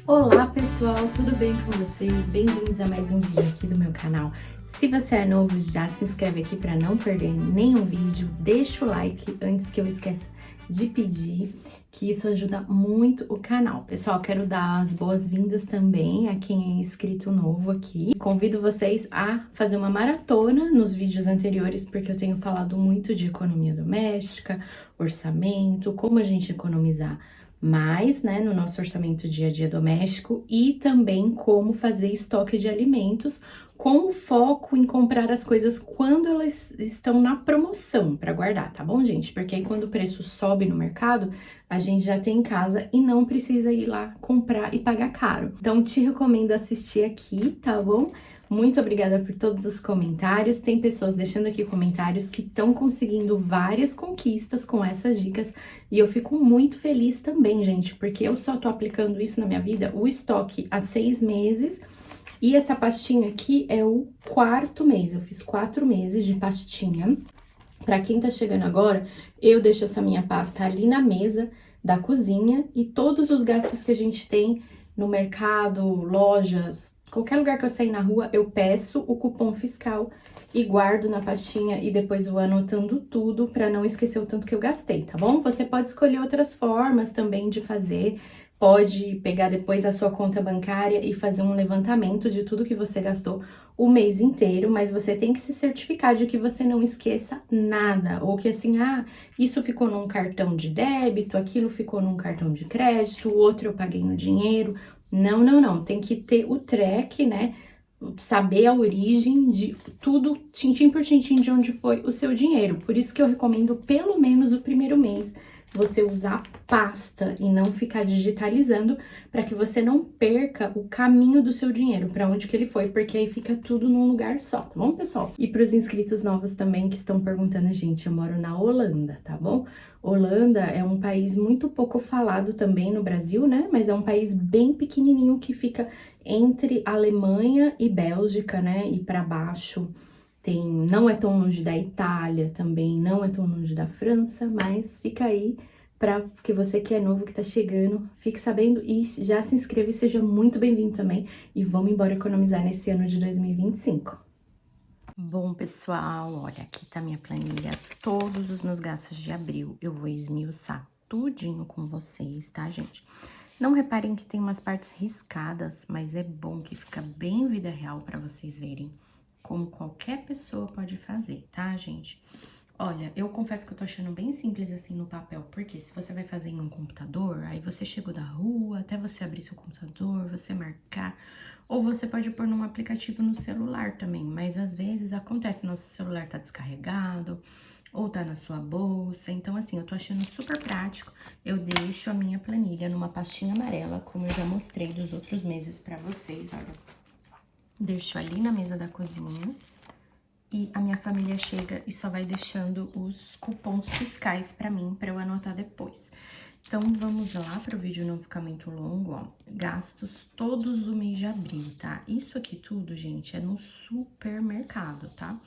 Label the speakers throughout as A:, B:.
A: Olá pessoal, tudo bem com vocês? Bem-vindos a mais um vídeo aqui do meu canal. Se você é novo, já se inscreve aqui para não perder nenhum vídeo, deixa o like antes que eu esqueça de pedir, que isso ajuda muito o canal. Pessoal, quero dar as boas-vindas também a quem é inscrito novo aqui. Convido vocês a fazer uma maratona nos vídeos anteriores, porque eu tenho falado muito de economia doméstica, orçamento, como a gente economizar mais, né, no nosso orçamento dia a dia doméstico e também como fazer estoque de alimentos com foco em comprar as coisas quando elas estão na promoção para guardar, tá bom, gente? Porque aí quando o preço sobe no mercado, a gente já tem em casa e não precisa ir lá comprar e pagar caro. Então, te recomendo assistir aqui, tá bom? Muito obrigada por todos os comentários. Tem pessoas deixando aqui comentários que estão conseguindo várias conquistas com essas dicas e eu fico muito feliz também, gente, porque eu só tô aplicando isso na minha vida, o estoque há 6 meses e essa pastinha aqui é o 4º mês. Eu fiz 4 meses de pastinha. Pra quem tá chegando agora, eu deixo essa minha pasta ali na mesa da cozinha e todos os gastos que a gente tem no mercado, lojas, qualquer lugar que eu sair na rua, eu peço o cupom fiscal e guardo na pastinha e depois vou anotando tudo para não esquecer o tanto que eu gastei, tá bom? Você pode escolher outras formas também de fazer, pode pegar depois a sua conta bancária e fazer um levantamento de tudo que você gastou o mês inteiro, mas você tem que se certificar de que você não esqueça nada, ou que assim, isso ficou num cartão de débito, aquilo ficou num cartão de crédito, o outro eu paguei no dinheiro. Não, não, não, tem que ter o track, né? Saber a origem de tudo, tintim por tintim, de onde foi o seu dinheiro. Por isso que eu recomendo pelo menos o primeiro mês você usar pasta e não ficar digitalizando para que você não perca o caminho do seu dinheiro, para onde que ele foi, porque aí fica tudo num lugar só, tá bom, pessoal? E para os inscritos novos também que estão perguntando, gente, eu moro na Holanda, tá bom? Holanda é um país muito pouco falado também no Brasil, né? Mas é um país bem pequenininho que fica entre Alemanha e Bélgica, né? E para baixo tem, não é tão longe da Itália também, não é tão longe da França, mas fica aí para que você que é novo, que tá chegando, fique sabendo e já se inscreva e seja muito bem-vindo também. E vamos embora economizar nesse ano de 2025. Bom, pessoal, olha, aqui tá minha planilha, todos os meus gastos de abril. Eu vou esmiuçar tudinho com vocês, tá, gente? Não reparem que tem umas partes riscadas, mas é bom que fica bem vida real para vocês verem como qualquer pessoa pode fazer, tá, gente? Olha, eu confesso que eu tô achando bem simples assim no papel, porque se você vai fazer em um computador, aí você chegou da rua, até você abrir seu computador, você marcar, ou você pode pôr num aplicativo no celular também, mas às vezes acontece, nosso celular tá descarregado, ou tá na sua bolsa, então assim, eu tô achando super prático, eu deixo a minha planilha numa pastinha amarela, como eu já mostrei dos outros meses pra vocês, olha. Deixo ali na mesa da cozinha. E a minha família chega e só vai deixando os cupons fiscais pra mim, pra eu anotar depois. Então, vamos lá para o vídeo não ficar muito longo, ó. Gastos todos do mês de abril, tá? Isso aqui tudo, gente, é no supermercado, tá?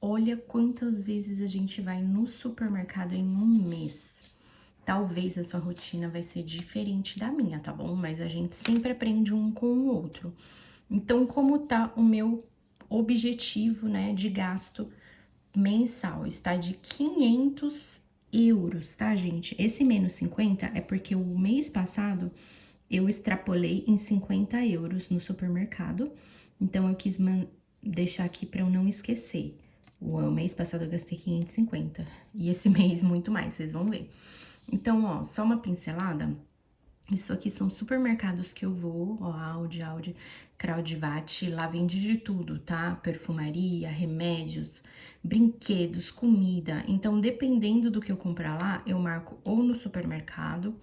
A: Olha quantas vezes a gente vai no supermercado em um mês. Talvez a sua rotina vai ser diferente da minha, tá bom? Mas a gente sempre aprende um com o outro. Então, como tá o meu objetivo, né, de gasto mensal? Está de 500 euros, tá, gente? Esse menos 50 é porque o mês passado eu extrapolei em 50 euros no supermercado, então eu quis deixar aqui para eu não esquecer. O mês passado eu gastei 550 e esse mês muito mais, vocês vão ver. Então, ó, só uma pincelada. Isso aqui são supermercados que eu vou, ó, Audi, Kraudvat, lá vende de tudo, tá? Perfumaria, remédios, brinquedos, comida. Então, dependendo do que eu comprar lá, eu marco ou no supermercado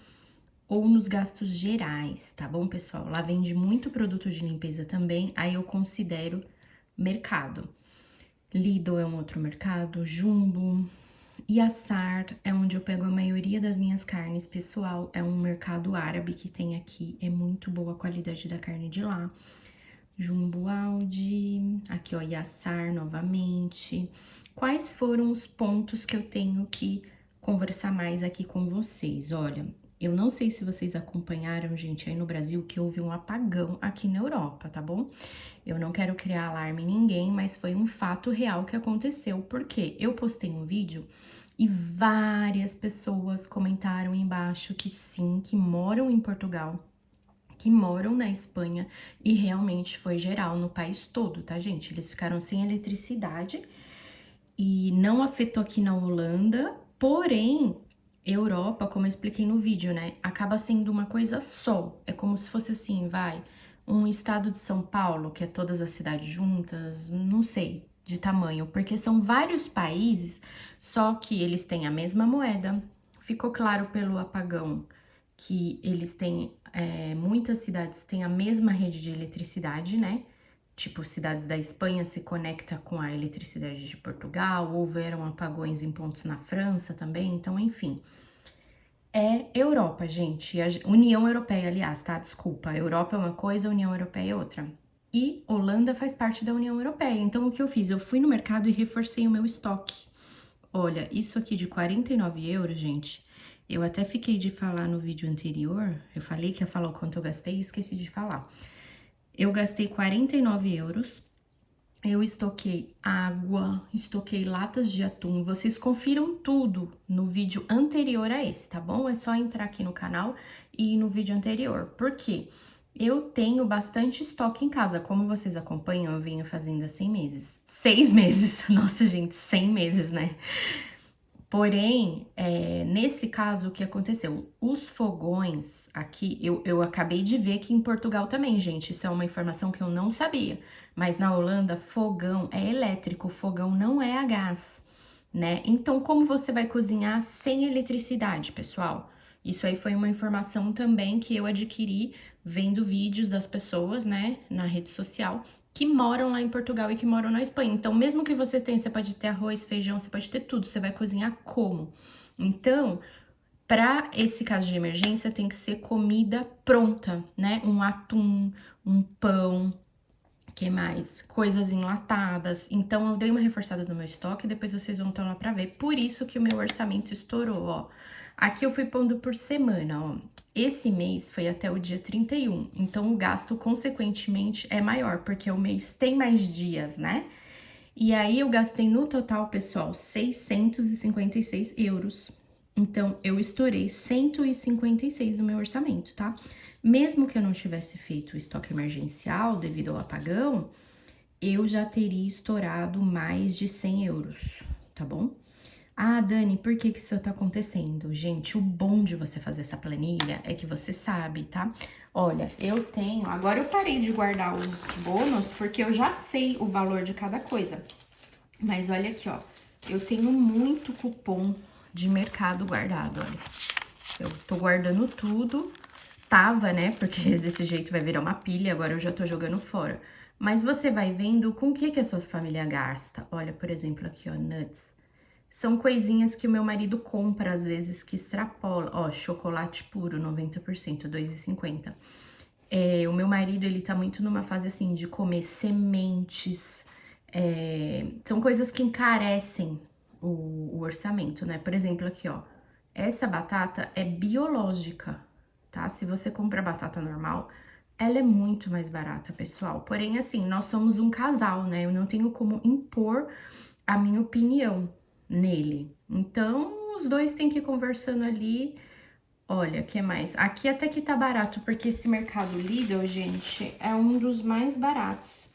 A: ou nos gastos gerais, tá bom, pessoal? Lá vende muito produto de limpeza também, aí eu considero mercado. Lidl é um outro mercado, Jumbo, Yassar é onde eu pego a maioria das minhas carnes, pessoal. É um mercado árabe que tem aqui, é muito boa a qualidade da carne de lá. Jumbo Aldi, aqui ó, Yassar novamente. Quais foram os pontos que eu tenho que conversar mais aqui com vocês? Olha, Eu não sei se vocês acompanharam, gente, aí no Brasil, que houve um apagão aqui na Europa, tá bom? Eu não quero criar alarme em ninguém, mas foi um fato real que aconteceu, porque eu postei um vídeo e várias pessoas comentaram embaixo que sim, que moram em Portugal, que moram na Espanha, e realmente foi geral no país todo, tá, gente? Eles ficaram sem eletricidade e não afetou aqui na Holanda, porém, Europa, como eu expliquei no vídeo, né, acaba sendo uma coisa só. É como se fosse assim, vai, um estado de São Paulo, que é todas as cidades juntas, não sei de tamanho, porque são vários países, só que eles têm a mesma moeda. Ficou claro pelo apagão que eles têm, muitas cidades têm a mesma rede de eletricidade, né? Tipo, cidades da Espanha se conecta com a eletricidade de Portugal, houveram apagões em pontos na França também, então, enfim. É Europa, gente, União Europeia, aliás, tá? Desculpa, Europa é uma coisa, a União Europeia é outra. E Holanda faz parte da União Europeia, então o que eu fiz? Eu fui no mercado e reforcei o meu estoque. Olha, isso aqui de 49 euros, gente, eu até fiquei de falar no vídeo anterior, eu falei que ia falar o quanto eu gastei e esqueci de falar. Eu gastei 49 euros, eu estoquei água, estoquei latas de atum, vocês confiram tudo no vídeo anterior a esse, tá bom? É só entrar aqui no canal e ir no vídeo anterior, por quê? Eu tenho bastante estoque em casa, como vocês acompanham, eu venho fazendo há 100 meses. 6 meses, nossa gente, 100 meses, né? Porém, nesse caso, o que aconteceu? Os fogões aqui, eu acabei de ver que em Portugal também, gente, isso é uma informação que eu não sabia. Mas na Holanda, fogão é elétrico, fogão não é a gás, né? Então, como você vai cozinhar sem eletricidade, pessoal? Isso aí foi uma informação também que eu adquiri vendo vídeos das pessoas, né, na rede social, que moram lá em Portugal e que moram na Espanha. Então, mesmo que você tenha, você pode ter arroz, feijão, você pode ter tudo, você vai cozinhar como? Então, para esse caso de emergência, tem que ser comida pronta, né? Um atum, um pão, que mais? Coisas enlatadas. Então, eu dei uma reforçada no meu estoque, depois vocês vão estar lá pra ver. Por isso que o meu orçamento estourou, ó. Aqui eu fui pondo por semana, ó. Esse mês foi até o dia 31, então o gasto, consequentemente, é maior, porque o mês tem mais dias, né? E aí, eu gastei no total, pessoal, 656 euros. Então, eu estourei 156 do meu orçamento, tá? Mesmo que eu não tivesse feito o estoque emergencial devido ao apagão, eu já teria estourado mais de 100 euros, tá bom? Ah, Dani, por que que isso tá acontecendo? Gente, o bom de você fazer essa planilha é que você sabe, tá? Olha, eu tenho... Agora eu parei de guardar os bônus porque eu já sei o valor de cada coisa. Mas olha aqui, ó. Eu tenho muito cupom de mercado guardado, olha. Eu tô guardando tudo. Tava, né? Porque desse jeito vai virar uma pilha, agora eu já tô jogando fora. Mas você vai vendo com o que a sua família gasta. Olha, por exemplo, aqui, ó, nuts. São coisinhas que o meu marido compra, às vezes, que extrapola. Ó, chocolate puro, 90%, R$2,50. O meu marido, ele tá muito numa fase, assim, de comer sementes. São coisas que encarecem o orçamento, né? Por exemplo, aqui, ó. Essa batata é biológica, tá? Se você compra batata normal, ela é muito mais barata, pessoal. Porém, assim, nós somos um casal, né? Eu não tenho como impor a minha opinião nele. Então, os dois têm que ir conversando ali. Olha, que mais? Aqui até que tá barato, porque esse Mercado Lidl, gente, é um dos mais baratos.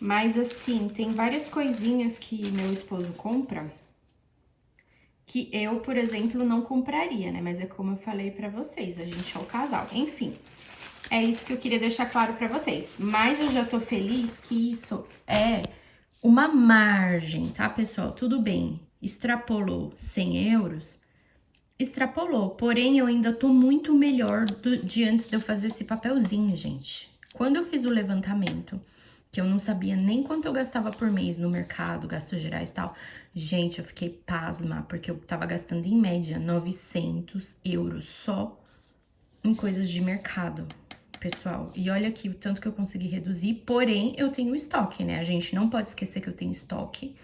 A: Mas, assim, tem várias coisinhas que meu esposo compra que eu, por exemplo, não compraria, né? Mas é como eu falei pra vocês, a gente é o casal. Enfim, é isso que eu queria deixar claro pra vocês. Mas eu já tô feliz que isso é uma margem, tá, pessoal? Tudo bem, extrapolou 100 euros, extrapolou. Porém, eu ainda tô muito melhor de antes de eu fazer esse papelzinho, gente. Quando eu fiz o levantamento, que eu não sabia nem quanto eu gastava por mês no mercado, gastos gerais e tal. Gente, eu fiquei pasma, porque eu tava gastando em média 900 euros só em coisas de mercado, pessoal. E olha aqui o tanto que eu consegui reduzir, porém eu tenho estoque, né? A gente não pode esquecer que eu tenho estoque.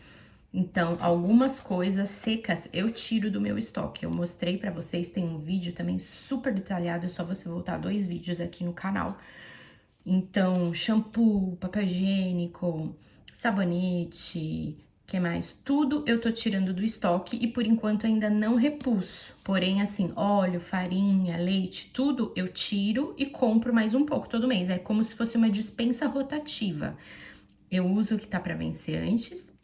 A: Então, algumas coisas secas eu tiro do meu estoque. Eu mostrei pra vocês, tem um vídeo também super detalhado, é só você voltar 2 vídeos aqui no canal. Então, shampoo, papel higiênico, sabonete, que mais? Tudo eu tô tirando do estoque e por enquanto ainda não repus. Porém, assim, óleo, farinha, leite, tudo eu tiro e compro mais um pouco todo mês. É como se fosse uma despensa rotativa. Eu uso o que tá pra vencer antes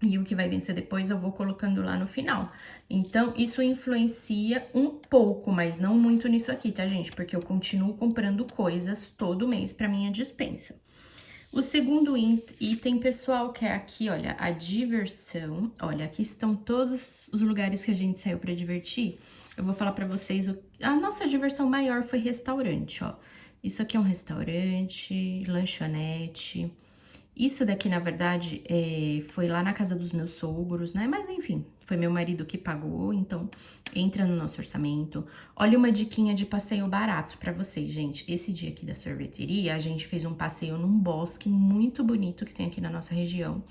A: e o que vai vencer depois eu vou colocando lá no final. Então, isso influencia um pouco, mas não muito nisso aqui, tá, gente? Porque eu continuo comprando coisas todo mês pra minha despensa. O segundo item, pessoal, que é aqui, olha, a diversão. Olha, aqui estão todos os lugares que a gente saiu pra divertir. Eu vou falar pra vocês, a nossa diversão maior foi restaurante, ó. Isso aqui é um restaurante, lanchonete. Isso daqui, na verdade, foi lá na casa dos meus sogros, né? Mas, enfim, foi meu marido que pagou, então entra no nosso orçamento. Olha uma diquinha de passeio barato pra vocês, gente. Esse dia aqui da sorveteria, a gente fez um passeio num bosque muito bonito que tem aqui na nossa região.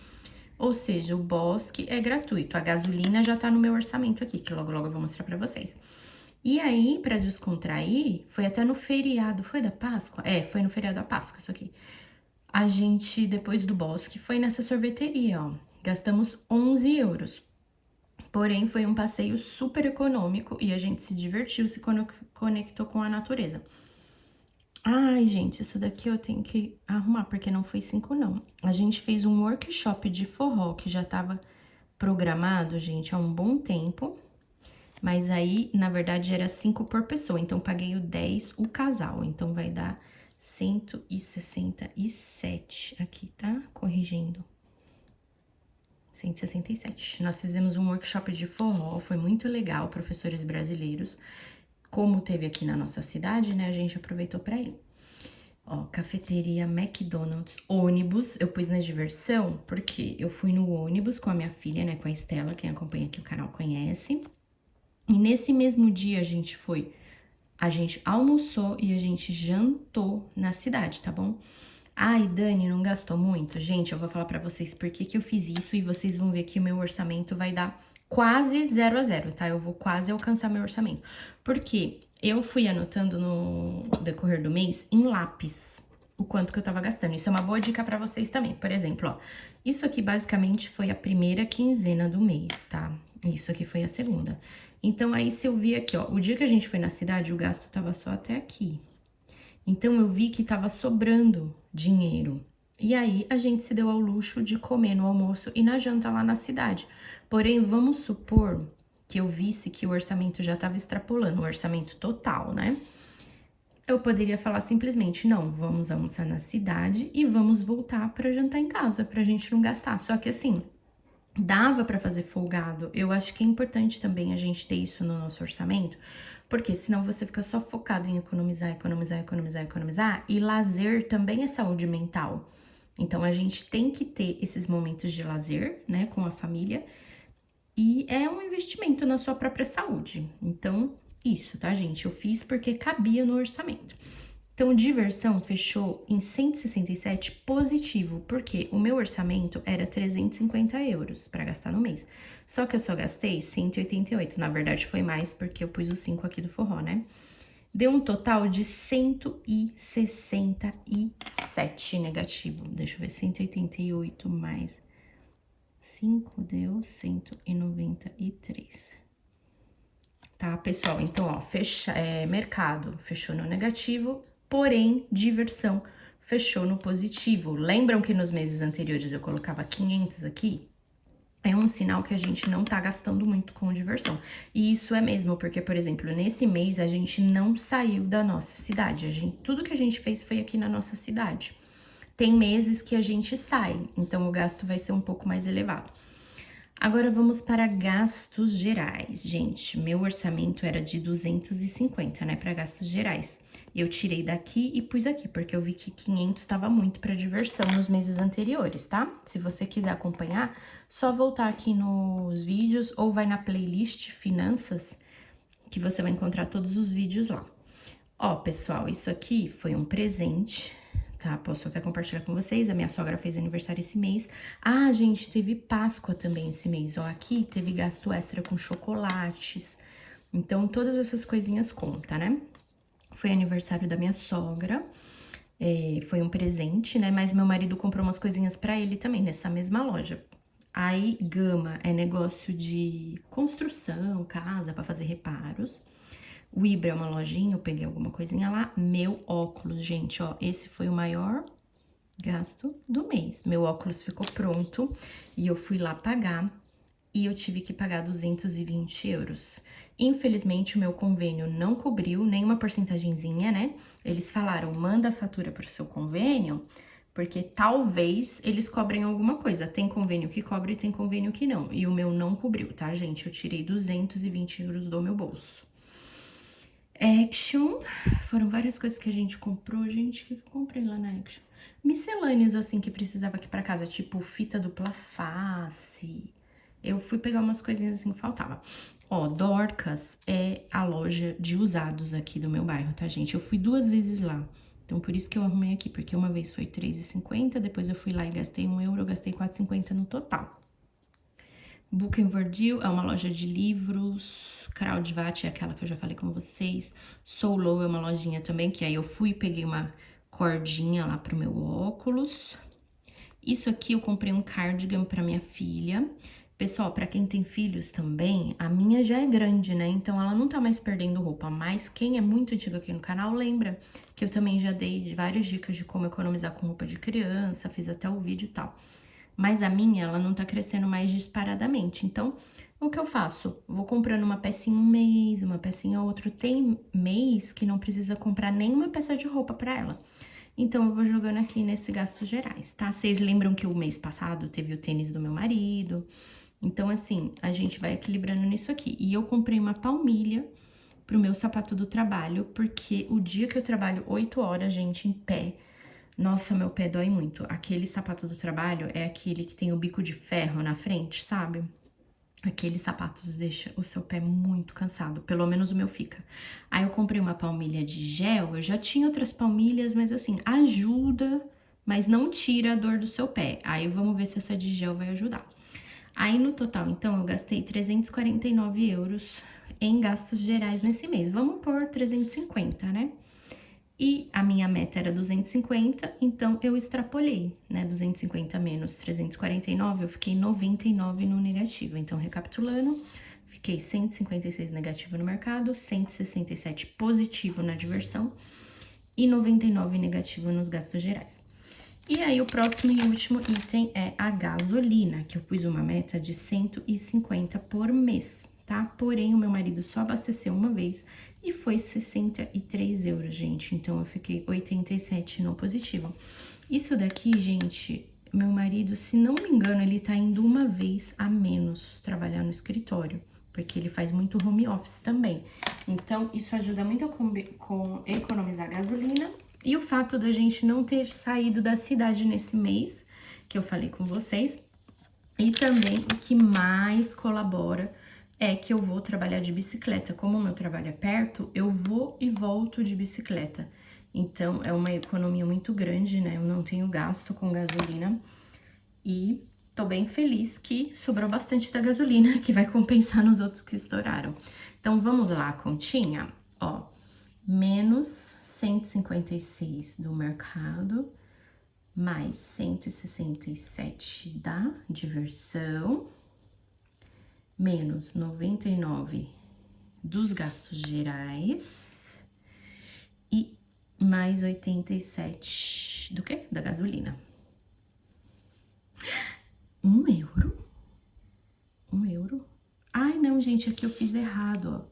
A: Ou seja, o bosque é gratuito. A gasolina já tá no meu orçamento aqui, que logo logo eu vou mostrar pra vocês. E aí, pra descontrair, foi até no feriado, foi da Páscoa? É, foi no feriado da Páscoa isso aqui. A gente, depois do bosque, foi nessa sorveteria, ó. Gastamos 11 euros. Porém, foi um passeio super econômico e a gente se divertiu, se conectou com a natureza. Ai, gente, isso daqui eu tenho que arrumar, porque não foi 5, não. A gente fez um workshop de forró que já tava programado, gente, há um bom tempo. Mas aí, na verdade, era 5 por pessoa, então paguei o 10 o casal. Então, vai dar 167 aqui, tá? Corrigindo. 167. Nós fizemos um workshop de forró, foi muito legal, professores brasileiros. Como teve aqui na nossa cidade, né, a gente aproveitou pra ir. Ó, cafeteria McDonald's, ônibus, eu pus na diversão, porque eu fui no ônibus com a minha filha, né, com a Estela, quem acompanha aqui o canal conhece. E nesse mesmo dia a gente almoçou e a gente jantou na cidade, tá bom? Ai, Dani, não gastou muito? Gente, eu vou falar pra vocês por que que eu fiz isso e vocês vão ver que o meu orçamento vai dar quase 0 a 0, tá? Eu vou quase alcançar meu orçamento. Porque eu fui anotando no decorrer do mês em lápis o quanto que eu tava gastando. Isso é uma boa dica pra vocês também. Por exemplo, ó, isso aqui basicamente foi a primeira quinzena do mês, tá? Isso aqui foi a segunda. Então, aí se eu vi aqui, ó, o dia que a gente foi na cidade, o gasto tava só até aqui. Então, eu vi que tava sobrando dinheiro. E aí, a gente se deu ao luxo de comer no almoço e na janta lá na cidade. Porém, vamos supor que eu visse que o orçamento já tava extrapolando, o orçamento total, né? Eu poderia falar simplesmente, não, vamos almoçar na cidade e vamos voltar pra jantar em casa, pra gente não gastar. Só que assim, dava pra fazer folgado. Eu acho que é importante também a gente ter isso no nosso orçamento, porque senão você fica só focado em economizar, economizar, economizar, economizar, e lazer também é saúde mental. Então a gente tem que ter esses momentos de lazer, né, com a família, e é um investimento na sua própria saúde. Então, isso, tá, gente? Eu fiz porque cabia no orçamento. Então, diversão fechou em 167 positivo, porque o meu orçamento era 350 euros para gastar no mês. Só que eu só gastei 188. Na verdade, foi mais porque eu pus os 5 aqui do forró, né? Deu um total de 167 negativo. Deixa eu ver, 188 mais 5 deu 193. Tá, pessoal? Então, ó, mercado fechou no negativo, porém, diversão fechou no positivo. Lembram que nos meses anteriores eu colocava 500 aqui? É um sinal que a gente não tá gastando muito com diversão. E isso é mesmo, porque, por exemplo, nesse mês a gente não saiu da nossa cidade. Tudo que a gente fez foi aqui na nossa cidade. Tem meses que a gente sai, então o gasto vai ser um pouco mais elevado. Agora vamos para gastos gerais. Gente, meu orçamento era de 250, né, para gastos gerais. Eu tirei daqui e pus aqui, porque eu vi que 500 estava muito para diversão nos meses anteriores, tá? Se você quiser acompanhar, só voltar aqui nos vídeos ou vai na playlist Finanças, que você vai encontrar todos os vídeos lá. Ó, pessoal, isso aqui foi um presente, tá? Posso até compartilhar com vocês. A minha sogra fez aniversário esse mês. Ah, gente, teve Páscoa também esse mês. Ó, aqui teve gasto extra com chocolates. Então, todas essas coisinhas contam, né? Foi aniversário da minha sogra. Foi um presente, né? Mas meu marido comprou umas coisinhas pra ele também, nessa mesma loja. Aí, Gama é negócio de construção, casa, pra fazer reparos. O Ibra é uma lojinha, eu peguei alguma coisinha lá. Meu óculos, gente, ó, esse foi o maior gasto do mês. Meu óculos ficou pronto e eu fui lá pagar e eu tive que pagar 220 euros. Infelizmente, o meu convênio não cobriu nenhuma porcentagemzinha, né? Eles falaram, manda a fatura pro seu convênio, porque talvez eles cobrem alguma coisa. Tem convênio que cobre e tem convênio que não. E o meu não cobriu, tá, gente? Eu tirei 220 euros do meu bolso. Action, foram várias coisas que a gente comprou. Gente, o que eu comprei lá na Action? Miscelâneos, assim, que precisava aqui pra casa, tipo fita dupla face. Eu fui pegar umas coisinhas assim que faltava. Ó, Dorcas é a loja de usados aqui do meu bairro, tá, gente? Eu fui 2 vezes lá. Então, por isso que eu arrumei aqui, porque uma vez foi R$3,50, depois eu fui lá e gastei 1 euro, eu gastei R$4,50 no total. Book and Verdil é uma loja de livros, Kraudvat é aquela que eu já falei com vocês, Solo é uma lojinha também, que aí eu fui e peguei uma cordinha lá pro meu óculos. Isso aqui eu comprei um cardigan pra minha filha. Pessoal, pra quem tem filhos também, a minha já é grande, né? Então ela não tá mais perdendo roupa, mas quem é muito antigo aqui no canal lembra que eu também já dei várias dicas de como economizar com roupa de criança, fiz até o vídeo e tal. Mas a minha, ela não tá crescendo mais disparadamente. Então, o que eu faço? Vou comprando uma pecinha um mês, uma pecinha outro. Tem mês que não precisa comprar nenhuma peça de roupa pra ela. Então, eu vou jogando aqui nesse gastos gerais, tá? Vocês lembram que o mês passado teve o tênis do meu marido? Então, assim, a gente vai equilibrando nisso aqui. E eu comprei uma palmilha pro meu sapato do trabalho, porque o dia que eu trabalho 8 horas, gente, em pé, nossa, meu pé dói muito. Aquele sapato do trabalho é aquele que tem o bico de ferro na frente, sabe? Aqueles sapatos deixam o seu pé muito cansado, pelo menos o meu fica. Aí eu comprei uma palmilha de gel, eu já tinha outras palmilhas, mas assim, ajuda, mas não tira a dor do seu pé. Aí vamos ver se essa de gel vai ajudar. Aí no total, então, eu gastei 349 euros em gastos gerais nesse mês. Vamos por 350, né? E a minha meta era 250, então eu extrapolei, né? 250 menos 349, eu fiquei 99 no negativo. Então, recapitulando, fiquei 156 negativo no mercado, 167 positivo na diversão e 99 negativo nos gastos gerais. E aí, o próximo e último item é a gasolina, que eu pus uma meta de 150 por mês, tá? Porém, o meu marido só abasteceu uma vez e foi 63 euros, gente. Então, eu fiquei 87 no positivo. Isso daqui, gente, meu marido, se não me engano, ele tá indo uma vez a menos trabalhar no escritório, porque ele faz muito home office também. Então, isso ajuda muito a economizar gasolina. E o fato da gente não ter saído da cidade nesse mês, que eu falei com vocês. E também o que mais colabora é que eu vou trabalhar de bicicleta. Como o meu trabalho é perto, eu vou e volto de bicicleta. Então, é uma economia muito grande, né? Eu não tenho gasto com gasolina. E tô bem feliz que sobrou bastante da gasolina, que vai compensar nos outros que estouraram. Então, vamos lá, continha? Ó, menos 156 do mercado, mais 167 da diversão, menos 99 dos gastos gerais e mais 87 do quê? Da gasolina. 1 euro? 1 euro? Ai, não, gente, aqui eu fiz errado, ó.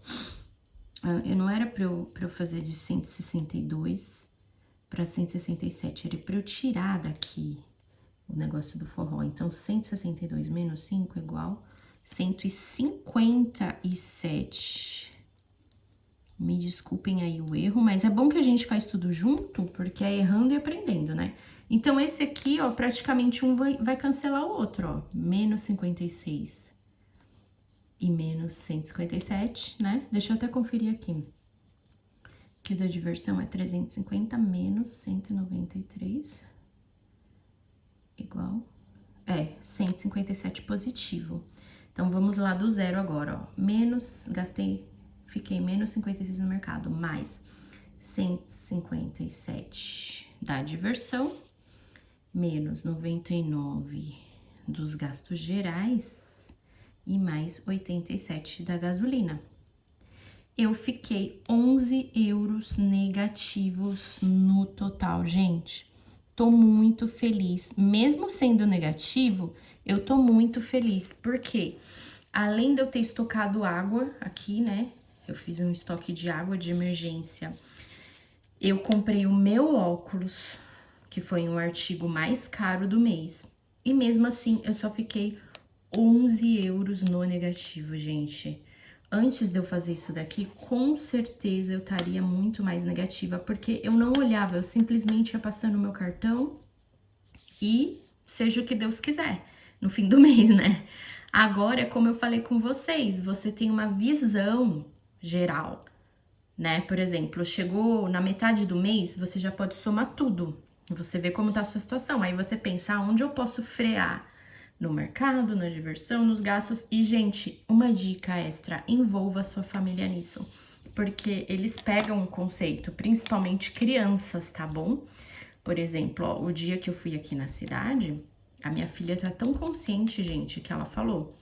A: Eu não era pra eu fazer de 162 para 167, era pra eu tirar daqui o negócio do forró. Então, 162 menos 5 igual 157. Me desculpem aí o erro, mas é bom que a gente faz tudo junto, porque é errando e aprendendo, né? Então, esse aqui, ó, praticamente um vai cancelar o outro, ó. Menos 56 e menos 157, né? Deixa eu até conferir aqui. Que o da diversão é 350 menos 193. 157 positivo. Então, vamos lá do zero agora, ó. Fiquei menos 56 no mercado, mais 157 da diversão, menos 99 dos gastos gerais e mais 87 da gasolina. Eu fiquei 11 euros negativos no total, gente. Tô muito feliz. Mesmo sendo negativo, eu tô muito feliz. Porque além de eu ter estocado água aqui, né? Eu fiz um estoque de água de emergência. Eu comprei o meu óculos, que foi um artigo mais caro do mês. E mesmo assim, eu só fiquei 11 euros no negativo, gente. Antes de eu fazer isso daqui, com certeza eu estaria muito mais negativa, porque eu não olhava, eu simplesmente ia passando o meu cartão e seja o que Deus quiser, no fim do mês, né? Agora, como eu falei com vocês, você tem uma visão geral, né? Por exemplo, chegou na metade do mês, você já pode somar tudo. Você vê como tá a sua situação, aí você pensa, onde eu posso frear? No mercado, na diversão, nos gastos. E, gente, uma dica extra, envolva a sua família nisso. Porque eles pegam o conceito, principalmente crianças, tá bom? Por exemplo, ó, o dia que eu fui aqui na cidade, a minha filha tá tão consciente, gente, que ela falou.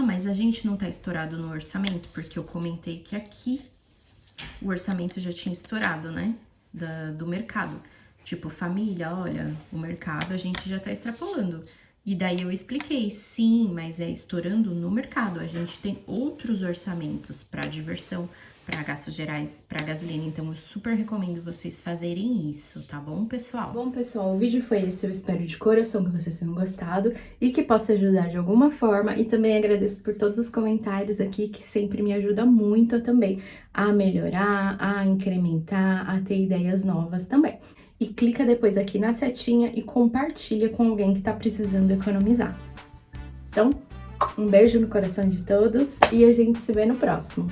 A: Mas a gente não tá estourado no orçamento, porque eu comentei que aqui o orçamento já tinha estourado, né? Do mercado. Tipo, família, olha, o mercado a gente já tá extrapolando. E daí eu expliquei, sim, mas é estourando no mercado. A gente tem outros orçamentos para diversão, para gastos gerais, para gasolina. Então, eu super recomendo vocês fazerem isso, tá bom, pessoal? Bom, pessoal, o vídeo foi esse. Eu espero de coração que vocês tenham gostado e que possa ajudar de alguma forma. E também agradeço por todos os comentários aqui, que sempre me ajuda muito também a melhorar, a incrementar, a ter ideias novas também. E clica depois aqui na setinha e compartilha com alguém que tá precisando economizar. Então, um beijo no coração de todos e a gente se vê no próximo.